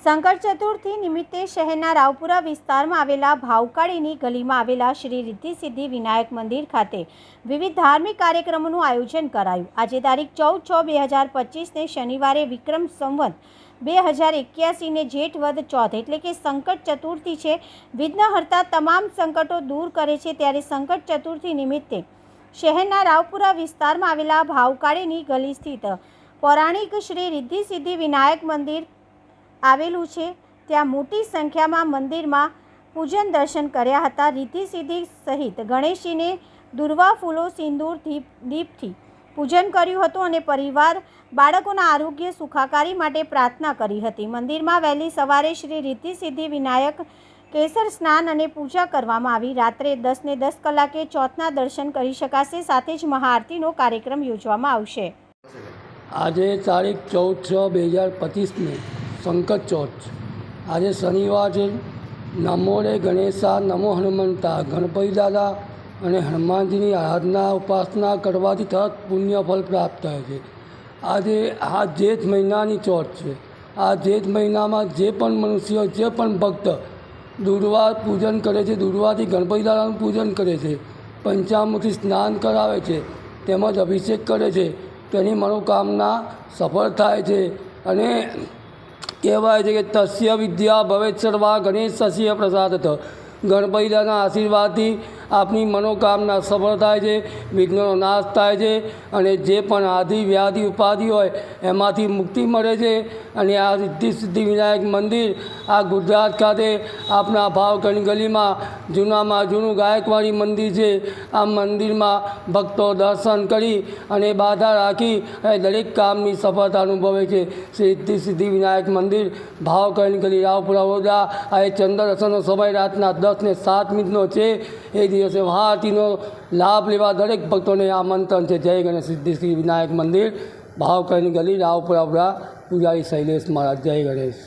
સંકટ ચતુર્થી નિમિત્તે શહેરના રાવપુરા વિસ્તારમાં આવેલા ભાવકાળીની ગલીમાં આવેલા શ્રી રિદ્ધિ સિદ્ધિ વિનાયક મંદિર ખાતે વિવિધ ધાર્મિક કાર્યક્રમોનું આયોજન કરાયું। આજે તારીખ 14/6/2025ને શનિવારે વિક્રમ સંવત 2081ને જેઠ વદ ચોથ એટલે કે સંકટ ચતુર્થી છે। વિઘ્નહર્તા તમામ સંકટો દૂર કરે છે, ત્યારે સંકટ ચતુર્થી નિમિત્તે શહેરના રાવપુરા વિસ્તારમાં આવેલા ભાવકાળીની ગલી સ્થિત પૌરાણિક શ્રી રિદ્ધિ સિદ્ધિ વિનાયક મંદિર આવેલું છે। ત્યાં મોટી સંખ્યામાં મંદિરમાં પૂજન દર્શન કર્યા હતા। રિદ્ધિ સિદ્ધિ સહિત ગણેશજીને દુર્વા ફૂલો સિંદૂર દીપથી પૂજન કર્યું હતું અને પરિવાર બાળકોના આરોગ્ય સુખાકારી માટે પ્રાર્થના કરી હતી। મંદિરમાં વહેલી સવારે શ્રી રિદ્ધિ સિદ્ધિ વિનાયક કેસર સ્નાન અને પૂજા કરવામાં આવી। રાત્રે 10:10 કલાકે ચોથના દર્શન કરી શકાશે। સાથે જ મહાઆરતીનો કાર્યક્રમ યોજવામાં આવશે। આજે તારીખ 14/6/2025ને સંકટ ચોથ। આજે શનિવાર છે। નમો રે ગણેશા, નમો હનુમંતા, ગણપતિ દાદા અને હનુમાનજીની આરાધના ઉપાસના કરવાથી તરત પુણ્ય ફળ પ્રાપ્ત થાય છે। આજે આ જેઠ મહિનાની ચોથ છે। આ જેઠ મહિનામાં જે પણ મનુષ્ય, જે પણ ભક્ત દુર્વા પૂજન કરે છે, દુર્વાથી ગણપતિ દાદાનું પૂજન કરે છે, પંચામૃતથી સ્નાન કરાવે છે, તેમજ અભિષેક કરે છે, તેની મનોકામના સફળ થાય છે। અને કહેવાય છે કે તસ્ય વિદ્યા ભવેત સર્વા ગણેશસ્ય પ્રસાદતઃ। ગણપતિ દાદાના આશીર્વાદથી આપની મનોકામના સફળ થાય છે, વિઘ્નનો નાશ થાય છે અને જે પણ આદિ વ્યાધિ ઉપાધિ હોય એમાંથી મુક્તિ મળે છે। અને આ રિદ્ધિ સિદ્ધિ વિનાયક મંદિર આ ગુજરાત ખાતે આપણા ભાવકાળીની ગલીમાં જૂનામાં જૂનું ગાયકવાડી મંદિર છે। આ મંદિરમાં ભક્તો દર્શન કરી અને બાધા રાખી અને દરેક કામની સફળતા અનુભવે છે। શ્રી રિદ્ધિ સિદ્ધિ વિનાયક મંદિર ભાવકાળીની ગલી રાવપુરા વડોદરા। આ ચંદ્ર દર્શનનો સમય રાતના 10:07 છે। એ દિવસે મહાઆરતીનો લાભ લેવા દરેક ભક્તોને આમંત્રણ છે। જય ગણેશ સિદ્ધિ સિદ્ધિ વિનાયક મંદિર, ભાવકાળીની ગલી, રાવપુરા વડોદરા। પૂજારી શૈલેષ મહારાજ। જય ગણેશ।